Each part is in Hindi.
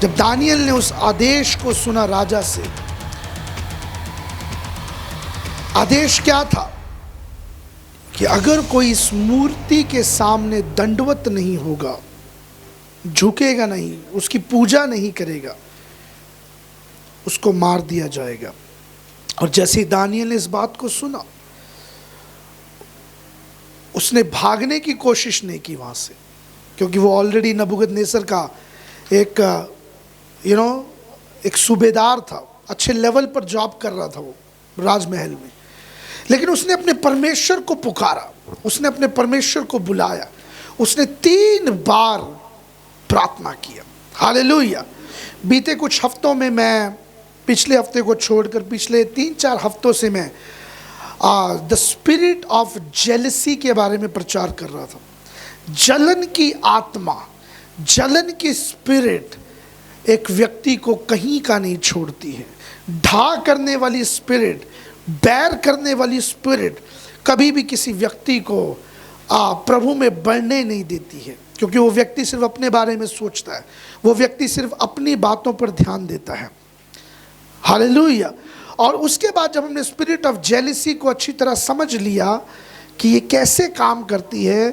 जब दानियल ने उस आदेश को सुना राजा से, आदेश क्या था कि अगर कोई इस मूर्ति के सामने दंडवत नहीं होगा, झुकेगा नहीं, उसकी पूजा नहीं करेगा, उसको मार दिया जाएगा। और जैसे ही दानियल ने इस बात को सुना, उसने भागने की कोशिश नहीं की वहां से, क्योंकि वो ऑलरेडी नबूकदनेस्सर का एक एक सूबेदार था, अच्छे लेवल पर जॉब कर रहा था वो राजमहल में। लेकिन उसने अपने परमेश्वर को पुकारा, उसने अपने परमेश्वर को बुलाया, उसने 3 बार प्रार्थना किया। हालेलुया। बीते कुछ हफ्तों में, मैं पिछले हफ्ते को छोड़कर पिछले 3-4 हफ्तों से मैं द स्पिरिट ऑफ जेलसी के बारे में प्रचार कर रहा था। जलन की आत्मा, जलन की स्पिरिट एक व्यक्ति को कहीं का नहीं छोड़ती है। ढा करने वाली स्पिरिट, बैर करने वाली स्पिरिट कभी भी किसी व्यक्ति को प्रभु में बढ़ने नहीं देती है, क्योंकि वो व्यक्ति सिर्फ अपने बारे में सोचता है, वो व्यक्ति सिर्फ अपनी बातों पर ध्यान देता है। हालेलुया। और उसके बाद जब हमने स्पिरिट ऑफ जेलसी को अच्छी तरह समझ लिया कि ये कैसे काम करती है,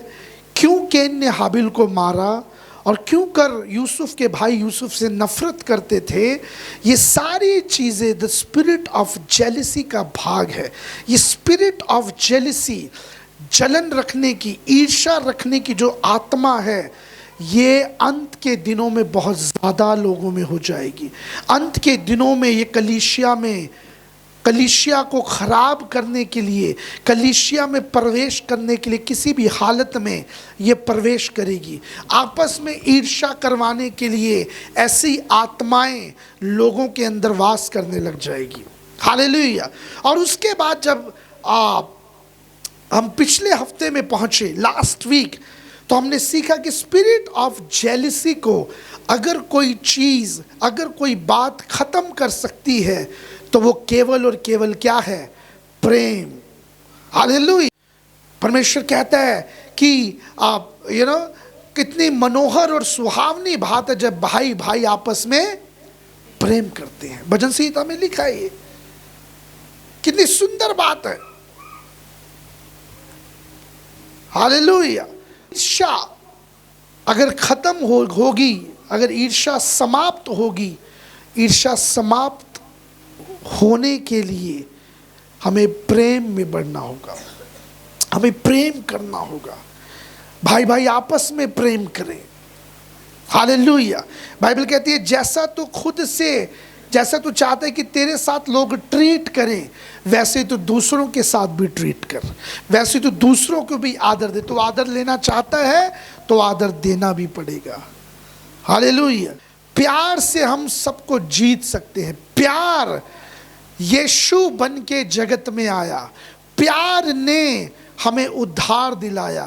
क्यों कैन ने हाबिल को मारा और क्यों कर यूसुफ के भाई यूसुफ से नफरत करते थे, ये सारी चीज़ें द स्पिरिट ऑफ जेलसी का भाग है। ये स्पिरिट ऑफ जेलसी, जलन रखने की, ईर्ष्या रखने की जो आत्मा है, ये अंत के दिनों में बहुत ज़्यादा लोगों में हो जाएगी। अंत के दिनों में ये कलीसिया को ख़राब करने के लिए, कलीसिया में प्रवेश करने के लिए किसी भी हालत में ये प्रवेश करेगी। आपस में ईर्ष्या करवाने के लिए ऐसी आत्माएं लोगों के अंदर वास करने लग जाएगी। हालेलुया। और उसके बाद जब हम पिछले हफ्ते में पहुँचे, लास्ट वीक, तो हमने सीखा कि स्पिरिट ऑफ जेलसी को अगर कोई चीज़, अगर कोई बात ख़त्म कर सकती है तो वो केवल और केवल क्या है? प्रेम। हालेलुया। परमेश्वर कहता है कि आप कितनी मनोहर और सुहावनी बात है जब भाई भाई आपस में प्रेम करते हैं। भजन संहिता में लिखा है, ये कितनी सुंदर बात है। हालेलुया। ईर्ष्या अगर खत्म होगी, अगर ईर्ष्या समाप्त होगी, ईर्ष्या समाप्त होने के लिए हमें प्रेम में बढ़ना होगा, हमें प्रेम करना होगा। भाई भाई आपस में प्रेम करें। हालेलुया। बाइबल कहती है जैसा तू खुद से, जैसा तू चाहता है कि तेरे साथ लोग ट्रीट करें, वैसे तो दूसरों के साथ भी ट्रीट कर, वैसे तो दूसरों को भी आदर दे। तो आदर लेना चाहता है तो आदर देना भी पड़ेगा। हालेलुया। प्यार से हम सबको जीत सकते हैं। प्यार यीशु बन के जगत में आया, प्यार ने हमें उद्धार दिलाया,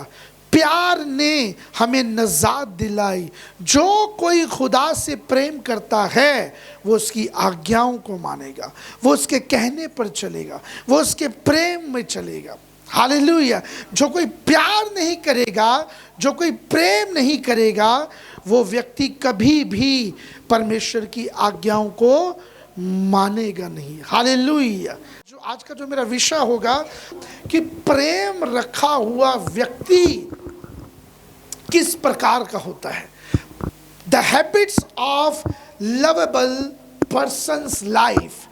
प्यार ने हमें नजात दिलाई। जो कोई खुदा से प्रेम करता है वो उसकी आज्ञाओं को मानेगा, वो उसके कहने पर चलेगा, वो उसके प्रेम में चलेगा। हालेलुया। जो कोई प्यार नहीं करेगा, जो कोई प्रेम नहीं करेगा, वो व्यक्ति कभी भी परमेश्वर की आज्ञाओं को मानेगा नहीं। हालेलुया। जो आज का जो मेरा विषय होगा कि प्रेम रखा हुआ व्यक्ति किस प्रकार का होता है। The habits of lovable persons life.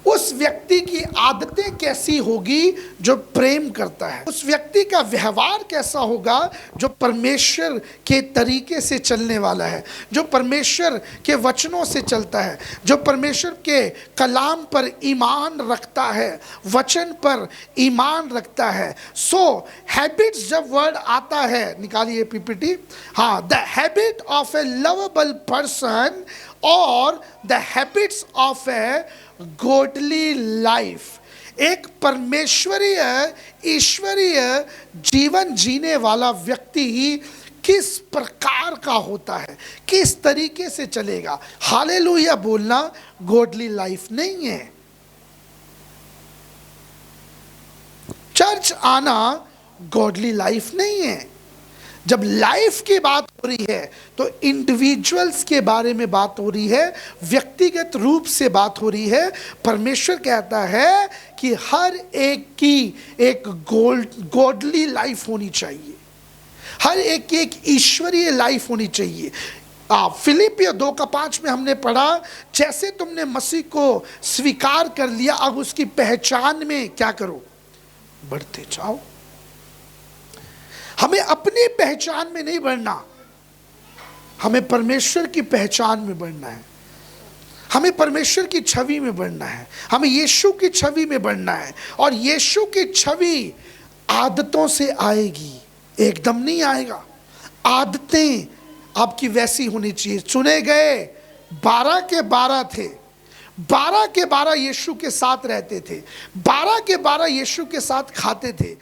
उस व्यक्ति की आदतें कैसी होगी जो प्रेम करता है, उस व्यक्ति का व्यवहार कैसा होगा जो परमेश्वर के तरीके से चलने वाला है, जो परमेश्वर के वचनों से चलता है, जो परमेश्वर के कलाम पर ईमान रखता है, वचन पर ईमान रखता है। सो हैबिट्स जब वर्ड आता है, निकालिए पीपीटी। हाँ, the habit of a lovable person और the habits of a godly life. एक परमेश्वरीय, ईश्वरीय जीवन जीने वाला व्यक्ति किस प्रकार का होता है, किस तरीके से चलेगा। हालेलुया बोलना गॉडली लाइफ नहीं है। चर्च आना गॉडली लाइफ नहीं है। जब लाइफ की बात हो रही है तो इंडिविजुअल्स के बारे में बात हो रही है, व्यक्तिगत रूप से बात हो रही है। परमेश्वर कहता है कि हर एक की एक गॉडली लाइफ होनी चाहिए, हर एक की एक ईश्वरीय लाइफ होनी चाहिए। फिलिपियो 2:5 में हमने पढ़ा, जैसे तुमने मसीह को स्वीकार कर लिया, अब उसकी पहचान में क्या करो, बढ़ते जाओ। हमें अपनी पहचान में नहीं बढ़ना, हमें परमेश्वर की पहचान में बढ़ना है, हमें परमेश्वर की छवि में बढ़ना है, हमें यीशु की छवि में बढ़ना है। और यीशु की छवि आदतों से आएगी, एकदम नहीं आएगा। आदतें आपकी वैसी होनी चाहिए। चुने गए 12 के 12 थे, 12 के 12 यीशु के साथ रहते थे, 12 के 12 यीशु के साथ खाते थे,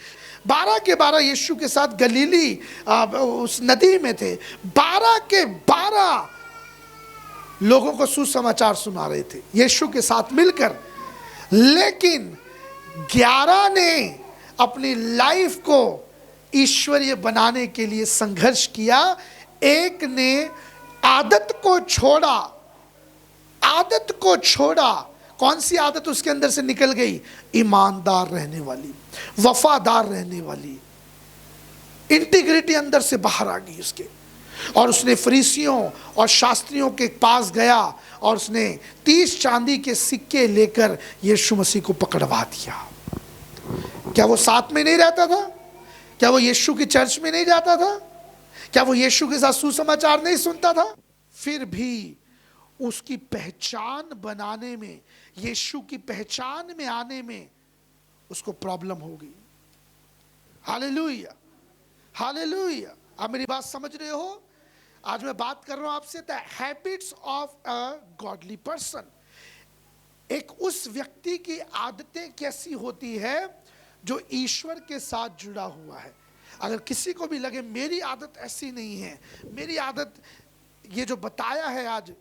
12 के 12 यीशु के साथ गलीली उस नदी में थे, 12 के 12 लोगों को सुसमाचार सुना रहे थे यीशु के साथ मिलकर। लेकिन 11 ने अपनी लाइफ को ईश्वरीय बनाने के लिए संघर्ष किया। एक ने आदत को छोड़ा, आदत को छोड़ा। कौन सी आदत उसके अंदर से निकल गई? ईमानदार रहने वाली, वफादार रहने वाली, इंटीग्रिटी अंदर से बाहर आ गई उसके। और उसने फरीसियों और शास्त्रियों के पास गया और उसने 30 चांदी के सिक्के लेकर यीशु मसीह को पकड़वा दिया। क्या वो साथ में नहीं रहता था? क्या वो यीशु की चर्च में नहीं जाता था? क्या वो यीशु के साथ सुसमाचार नहीं सुनता था? फिर भी उसकी पहचान बनाने में, यीशु की पहचान में आने में उसको प्रॉब्लम हो गई। Hallelujah, hallelujah. आप मेरी बात समझ रहे हो? आज मैं बात कर रहा हूं आपसे the habits of a godly person. एक उस व्यक्ति की आदतें कैसी होती है जो ईश्वर के साथ जुड़ा हुआ है। अगर किसी को भी लगे मेरी आदत ऐसी नहीं है, मेरी आदत ये जो बताया है आज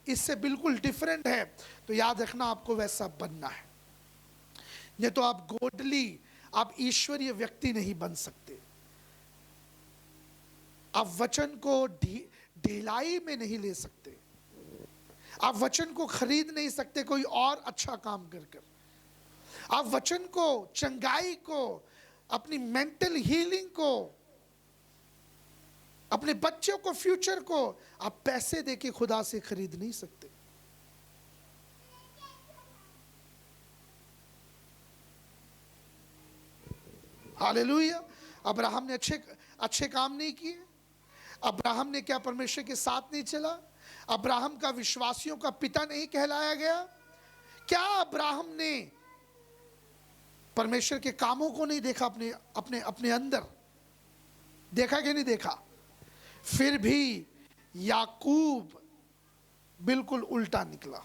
इससे बिल्कुल डिफरेंट है, तो याद रखना आपको वैसा बनना है। नहीं तो आप गॉडली, आप ईश्वरीय व्यक्ति नहीं बन सकते। आप वचन को ढिलाई में नहीं ले सकते, आप वचन को खरीद नहीं सकते कोई और अच्छा काम कर कर। आप वचन को, चंगाई को, अपनी मेंटल हीलिंग को, अपने बच्चों को, फ्यूचर को आप पैसे देके खुदा से खरीद नहीं सकते। हालेलुया। अब्राहम ने अच्छे काम नहीं किए। अब्राहम ने क्या परमेश्वर के साथ नहीं चला? अब्राहम का विश्वासियों का पिता नहीं कहलाया गया? क्या अब्राहम ने परमेश्वर के कामों को नहीं देखा? अपने अपने अपने अंदर देखा कि नहीं देखा? फिर भी याकूब बिल्कुल उल्टा निकला।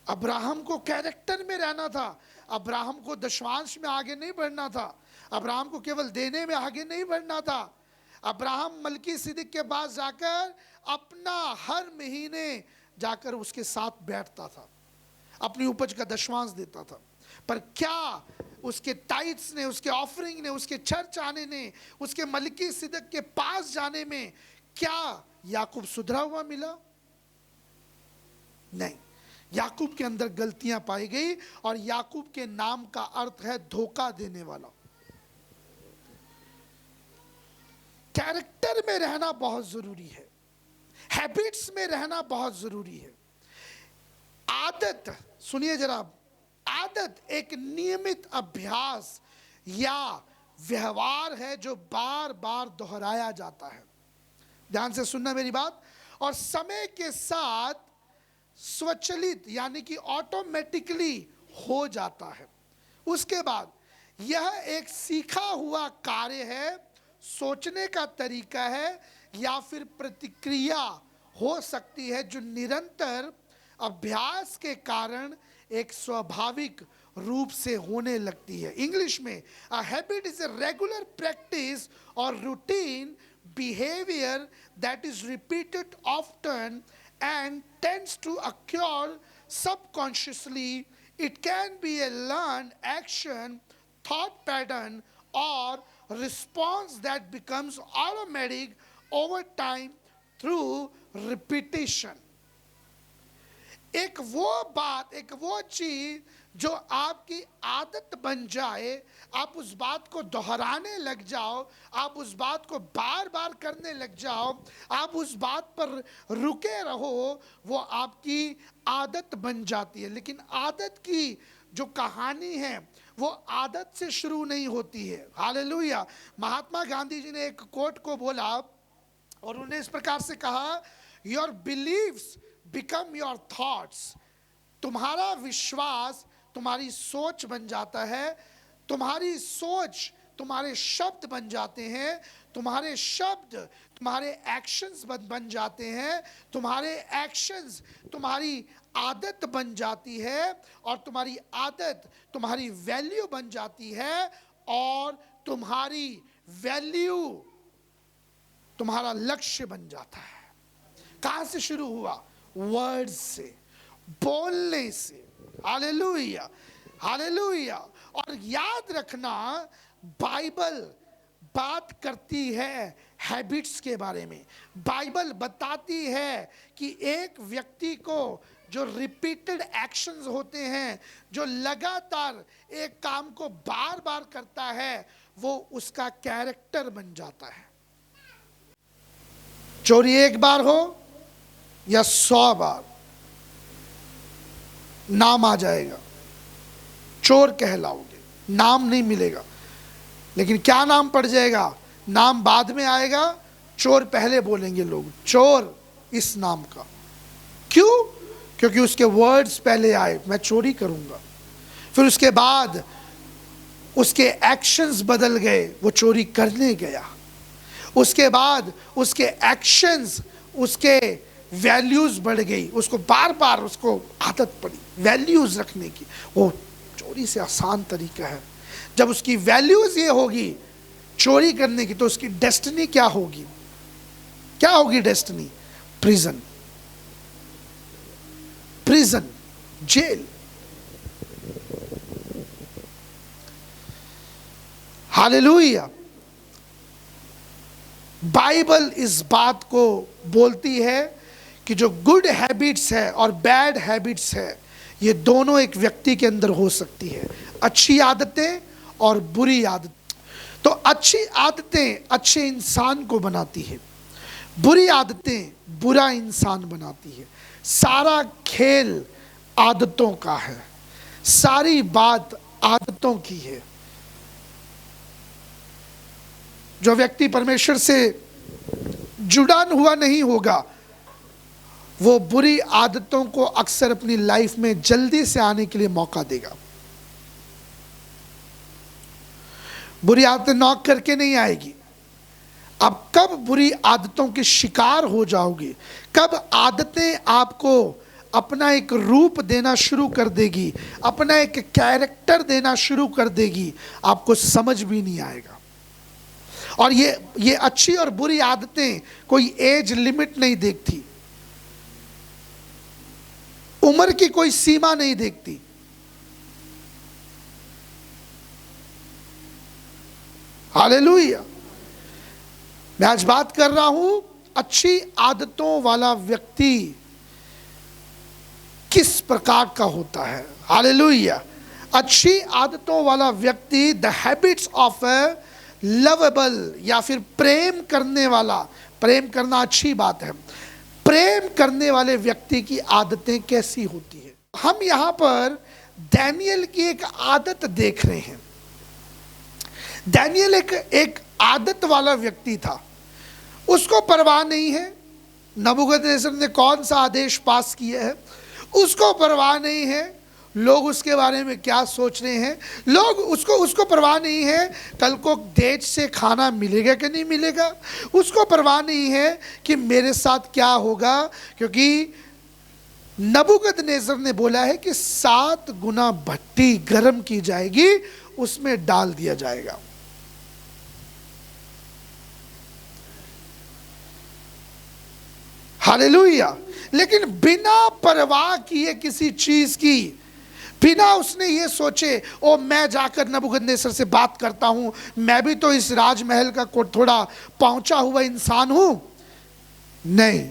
अब्राहम को कैरेक्टर में रहना था, अब्राहम को दशमांश में आगे नहीं बढ़ना था, अब्राहम को केवल देने में आगे नहीं बढ़ना था। अब्राहम मलकी सिद्दीक के पास जाकर अपना हर महीने जाकर उसके साथ बैठता था, अपनी उपज का दशमांश देता था। पर क्या उसके टाइट्स ने, उसके ऑफरिंग ने, उसके चर्च आने ने, उसके मलकी सिद्दीक के पास जाने में क्या याकूब सुधरा हुआ मिला? नहीं। याकूब के अंदर गलतियां पाई गई और याकूब के नाम का अर्थ है धोखा देने वाला। कैरेक्टर में रहना बहुत जरूरी है, हैबिट्स में रहना बहुत जरूरी है। आदत, सुनिए जरा, आदत एक नियमित अभ्यास या व्यवहार है जो बार बार दोहराया जाता है। ध्यान से सुनना मेरी बात। और समय के साथ स्वचालित यानी कि ऑटोमेटिकली हो जाता है। उसके बाद यह एक सीखा हुआ कार्य है, सोचने का तरीका है या फिर प्रतिक्रिया हो सकती है जो निरंतर अभ्यास के कारण एक स्वाभाविक रूप से होने लगती है। इंग्लिश में a habit is a regular practice और routine behaviour that is repeated often and tends to occur subconsciously. It can be a learned action thought pattern or response that becomes automatic over time through repetition. एक वो बात, एक वो चीज जो आपकी आदत बन जाए, आप उस बात को दोहराने लग जाओ, आप उस बात को बार बार करने लग जाओ, आप उस बात पर रुके रहो, वो आपकी आदत बन जाती है। लेकिन आदत की जो कहानी है वो आदत से शुरू नहीं होती है। हालेलुया। महात्मा गांधी जी ने एक कोट को बोला और उन्हें इस प्रकार से कहा, your beliefs become your thoughts. तुम्हारा विश्वास तुम्हारी सोच बन जाता है, तुम्हारी सोच तुम्हारे शब्द बन जाते हैं, तुम्हारे शब्द तुम्हारे एक्शंस बन जाते हैं, तुम्हारे एक्शंस तुम्हारी आदत बन जाती है और तुम्हारी आदत तुम्हारी वैल्यू बन जाती है और तुम्हारी वैल्यू तुम्हारा लक्ष्य बन जाता है। कहां से शुरू हुआ? वर्ड से, बोलने से। Hallelujah, hallelujah. और याद रखना, बाइबल बात करती है हैबिट्स के बारे में। बाइबल बताती है कि एक व्यक्ति को जो रिपीटेड एक्शंस होते हैं, जो लगातार एक काम को बार बार करता है, वो उसका कैरेक्टर बन जाता है। चोरी एक बार हो या 100 बार, नाम आ जाएगा, चोर कहलाओगे, नाम नहीं मिलेगा। लेकिन क्या नाम पड़ जाएगा? नाम बाद में आएगा, चोर पहले बोलेंगे लोग, चोर इस नाम का। क्यों? क्योंकि उसके वर्ड्स पहले आए, मैं चोरी करूंगा। फिर उसके बाद उसके एक्शंस बदल गए, वो चोरी करने गया। उसके बाद उसके एक्शंस, उसके वैल्यूज बढ़ गई, उसको बार बार उसको आदत पड़ी वैल्यूज रखने की। वो चोरी से आसान तरीका है। जब उसकी वैल्यूज ये होगी चोरी करने की, तो उसकी डेस्टिनी क्या होगी? क्या होगी destiny? Prison, prison, jail. Hallelujah. Bible इस बात को बोलती है कि जो गुड हैबिट्स है और बैड हैबिट्स है, ये दोनों एक व्यक्ति के अंदर हो सकती है, अच्छी आदतें और बुरी आदतें। तो अच्छी आदतें अच्छे इंसान को बनाती है, बुरी आदतें बुरा इंसान बनाती है। सारा खेल आदतों का है, सारी बात आदतों की है। जो व्यक्ति परमेश्वर से जुड़ा हुआ नहीं होगा, वो बुरी आदतों को अक्सर अपनी लाइफ में जल्दी से आने के लिए मौका देगा। बुरी आदतें नॉक करके नहीं आएगी। अब कब बुरी आदतों के शिकार हो जाओगे, कब आदतें आपको अपना एक रूप देना शुरू कर देगी, अपना एक कैरेक्टर देना शुरू कर देगी, आपको समझ भी नहीं आएगा। और ये अच्छी और बुरी आदतें कोई एज लिमिट नहीं देखती, उम्र की कोई सीमा नहीं देखती। हालेलुया। मैं आज बात कर रहा हूं अच्छी आदतों वाला व्यक्ति किस प्रकार का होता है। हालेलुया। अच्छी आदतों वाला व्यक्ति, the habits of a lovable, या फिर प्रेम करने वाला। प्रेम करना अच्छी बात है। प्रेम करने वाले व्यक्ति की आदतें कैसी होती है? हम यहां पर दानियल की एक आदत देख रहे हैं। दानियल एक आदत वाला व्यक्ति था। उसको परवाह नहीं है नबूकदनेस्सर ने कौन सा आदेश पास किया है, उसको परवाह नहीं है लोग उसके बारे में क्या सोच रहे हैं, लोग उसको परवाह नहीं है कल को देश से खाना मिलेगा कि नहीं मिलेगा, उसको परवाह नहीं है कि मेरे साथ क्या होगा, क्योंकि नबूकदनेस्सर ने बोला है कि 7 गुना भट्टी गर्म की जाएगी, उसमें डाल दिया जाएगा। हालेलुया। लेकिन बिना परवाह किए किसी चीज की, बिना उसने ये सोचे ओ मैं जाकर नबूकदनेस्सर से बात करता हूं, मैं भी तो इस राजमहल का थोड़ा पहुंचा हुआ इंसान हूं। नहीं,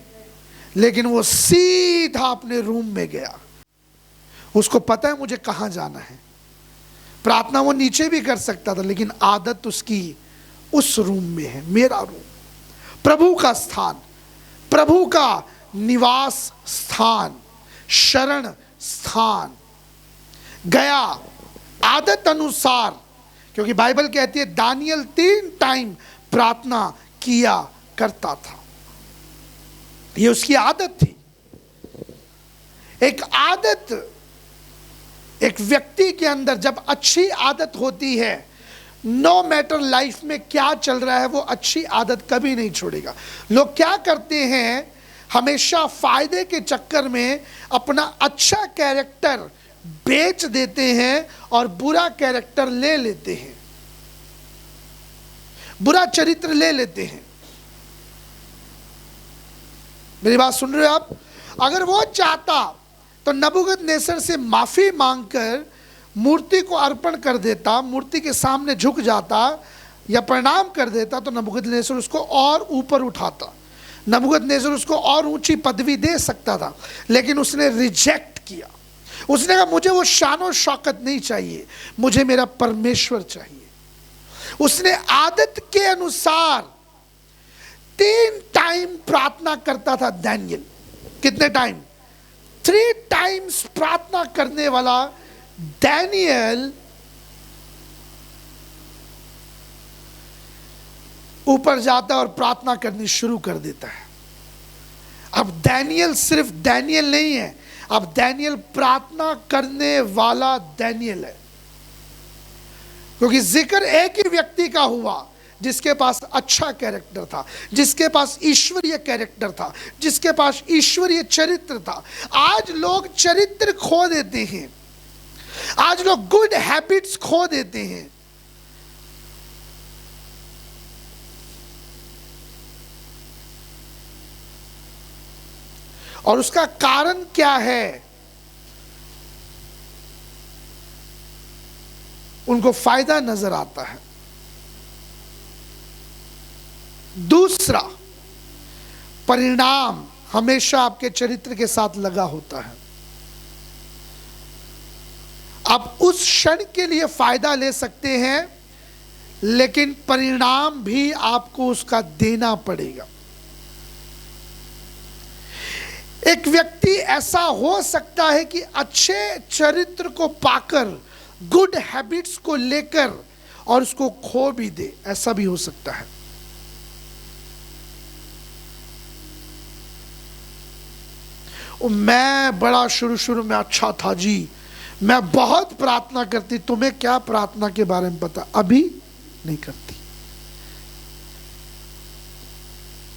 लेकिन वो सीधा अपने रूम में गया। उसको पता है मुझे कहां जाना है। प्रार्थना वो नीचे भी कर सकता था, लेकिन आदत उसकी उस रूम में है, मेरा रूम, प्रभु का स्थान, प्रभु का निवास स्थान, शरण स्थान। गया आदत अनुसार, क्योंकि बाइबल कहती है दानियल 3 टाइम प्रार्थना किया करता था। ये उसकी आदत थी। एक आदत, एक व्यक्ति के अंदर जब अच्छी आदत होती है, नो मैटर लाइफ में क्या चल रहा है, वो अच्छी आदत कभी नहीं छोड़ेगा। लोग क्या करते हैं, हमेशा फायदे के चक्कर में अपना अच्छा कैरेक्टर बेच देते हैं और बुरा कैरेक्टर ले लेते हैं, बुरा चरित्र ले लेते हैं। मेरी बात सुन रहे हो आप? अगर वो चाहता तो नबूकदनेस्सर से माफी मांगकर मूर्ति को अर्पण कर देता, मूर्ति के सामने झुक जाता या प्रणाम कर देता, तो नबूकदनेस्सर उसको और ऊपर उठाता, नबूकदनेस्सर उसको और ऊंची पदवी दे सकता था। लेकिन उसने रिजेक्ट किया। उसने कहा मुझे वो शान और शौकत नहीं चाहिए, मुझे मेरा परमेश्वर चाहिए। उसने आदत के अनुसार 3 टाइम प्रार्थना करता था दानियल। कितने टाइम? 3 टाइम्स प्रार्थना करने वाला दानियल ऊपर जाता और प्रार्थना करनी शुरू कर देता है। अब दानियल सिर्फ दानियल नहीं है, अब दानियल प्रार्थना करने वाला दानियल है। क्योंकि जिक्र एक ही व्यक्ति का हुआ जिसके पास अच्छा कैरेक्टर था, जिसके पास ईश्वरीय कैरेक्टर था, जिसके पास ईश्वरीय चरित्र था। आज लोग चरित्र खो देते हैं, आज लोग गुड हैबिट्स खो देते हैं। और उसका कारण क्या है? उनको फायदा नजर आता है। दूसरा, परिणाम हमेशा आपके चरित्र के साथ लगा होता है। आप उस क्षण के लिए फायदा ले सकते हैं, लेकिन परिणाम भी आपको उसका देना पड़ेगा। एक व्यक्ति ऐसा हो सकता है कि अच्छे चरित्र को पाकर, गुड हैबिट्स को लेकर और उसको खो भी दे, ऐसा भी हो सकता है। मैं बड़ा शुरू में अच्छा था जी, मैं बहुत प्रार्थना करती। तुम्हें क्या प्रार्थना के बारे में पता? अभी नहीं करती।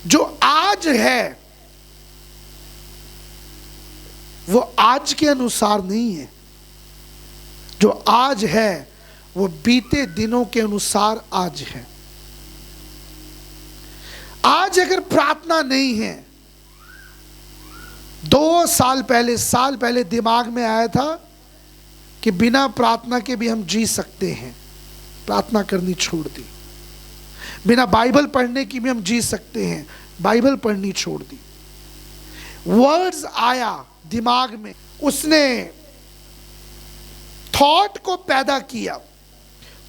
जो आज है वो आज के अनुसार नहीं है, जो आज है वो बीते दिनों के अनुसार आज है। आज अगर प्रार्थना नहीं है, 2 साल पहले दिमाग में आया था कि बिना प्रार्थना के भी हम जी सकते हैं, प्रार्थना करनी छोड़ दी। बिना बाइबल पढ़ने की भी हम जी सकते हैं, बाइबल पढ़नी छोड़ दी। वर्ड्स आया दिमाग में, उसने थॉट को पैदा किया,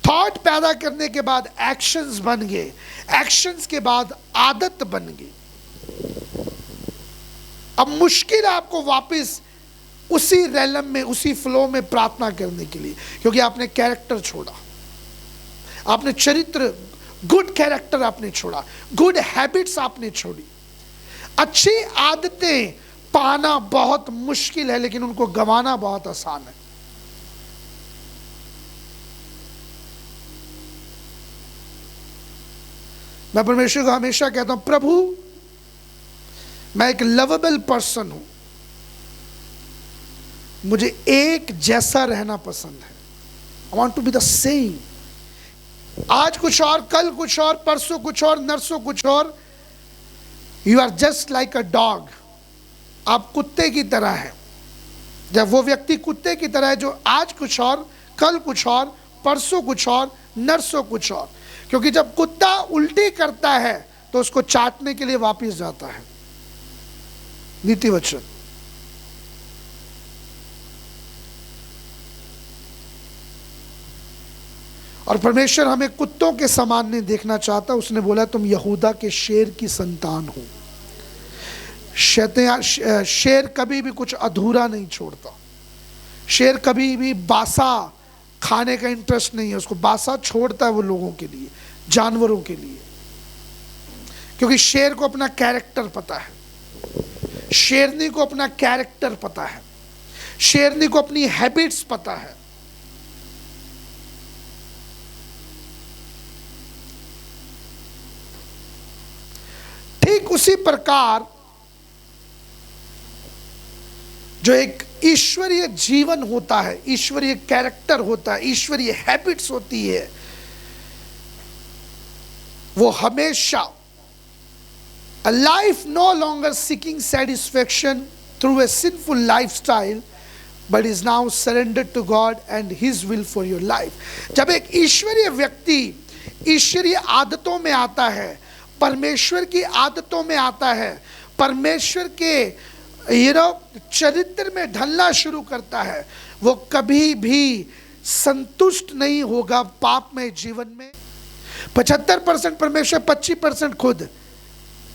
थॉट पैदा करने के बाद एक्शंस बन गए, एक्शंस के बाद आदत बन गई। अब मुश्किल है आपको वापस उसी रैलम में, उसी फ्लो में प्रार्थना करने के लिए, क्योंकि आपने कैरेक्टर छोड़ा, आपने चरित्र, गुड कैरेक्टर आपने छोड़ा, गुड हैबिट्स आपने छोड़ी। अच्छी आदतें पाना बहुत मुश्किल है, लेकिन उनको गंवाना बहुत आसान है। मैं परमेश्वर को हमेशा कहता हूं, प्रभु मैं एक लवेबल पर्सन हूं, मुझे एक जैसा रहना पसंद है। I want to be the same. आज कुछ और, कल कुछ और, परसों कुछ और, नरसों कुछ और। You are just like a dog, आप कुत्ते की तरह हैं। जब वो व्यक्ति कुत्ते की तरह है जो आज कुछ और, कल कुछ और, परसों कुछ और, नरसों कुछ और। क्योंकि जब कुत्ता उल्टी करता है तो उसको चाटने के लिए वापस जाता है। नीति वचन। और परमेश्वर हमें कुत्तों के समान नहीं देखना चाहता। उसने बोला तुम यहूदा के शेर की संतान हो। शेर कभी भी कुछ अधूरा नहीं छोड़ता। शेर कभी भी बासा खाने का इंटरेस्ट नहीं है, उसको बासा छोड़ता है वो लोगों के लिए, जानवरों के लिए। क्योंकि शेर को अपना कैरेक्टर पता है, शेरनी को अपना कैरेक्टर पता है, शेरनी को अपनी हैबिट्स पता है। ठीक उसी प्रकार जो एक ईश्वरीय जीवन होता है, ईश्वरीय कैरेक्टर होता है, ईश्वरीय हैबिट्स होती है, वो हमेशा a life no longer seeking satisfaction through a sinful lifestyle but is now surrendered to God and His will for your life। जब एक ईश्वरीय व्यक्ति ईश्वरीय आदतों में आता है, परमेश्वर की आदतों में आता है, परमेश्वर के चरित्र में ढलना शुरू करता है, वो कभी भी संतुष्ट नहीं होगा पाप में जीवन में। 75% परमेश्वर, 25% खुद।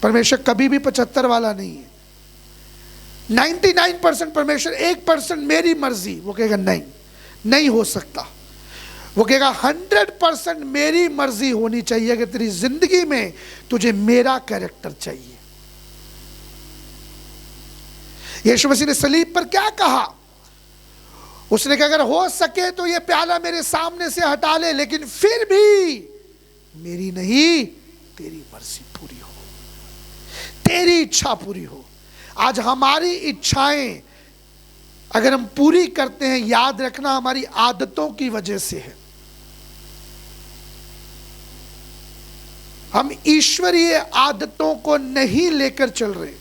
परमेश्वर कभी भी 75 वाला नहीं है। 99% परमेश्वर, 1% मेरी मर्जी। वो कहेगा नहीं, नहीं हो सकता। वो कहेगा 100% मेरी मर्जी होनी चाहिए कि तेरी जिंदगी में तुझे मेरा कैरेक्टर चाहिए। यीशु मसीह ने सलीब पर क्या कहा? उसने कहा अगर हो सके तो ये प्याला मेरे सामने से हटा ले, लेकिन फिर भी मेरी नहीं तेरी मर्जी पूरी हो, तेरी इच्छा पूरी हो। आज हमारी इच्छाएं अगर हम पूरी करते हैं, याद रखना हमारी आदतों की वजह से है। हम ईश्वरीय आदतों को नहीं लेकर चल रहे,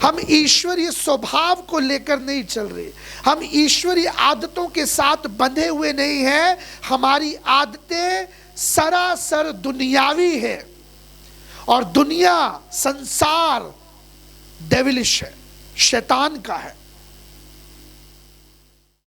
हम ईश्वरीय स्वभाव को लेकर नहीं चल रहे, हम ईश्वरीय आदतों के साथ बंधे हुए नहीं हैं। हमारी आदतें सरासर दुनियावी है, और दुनिया, संसार डेविलिश है, शैतान का है।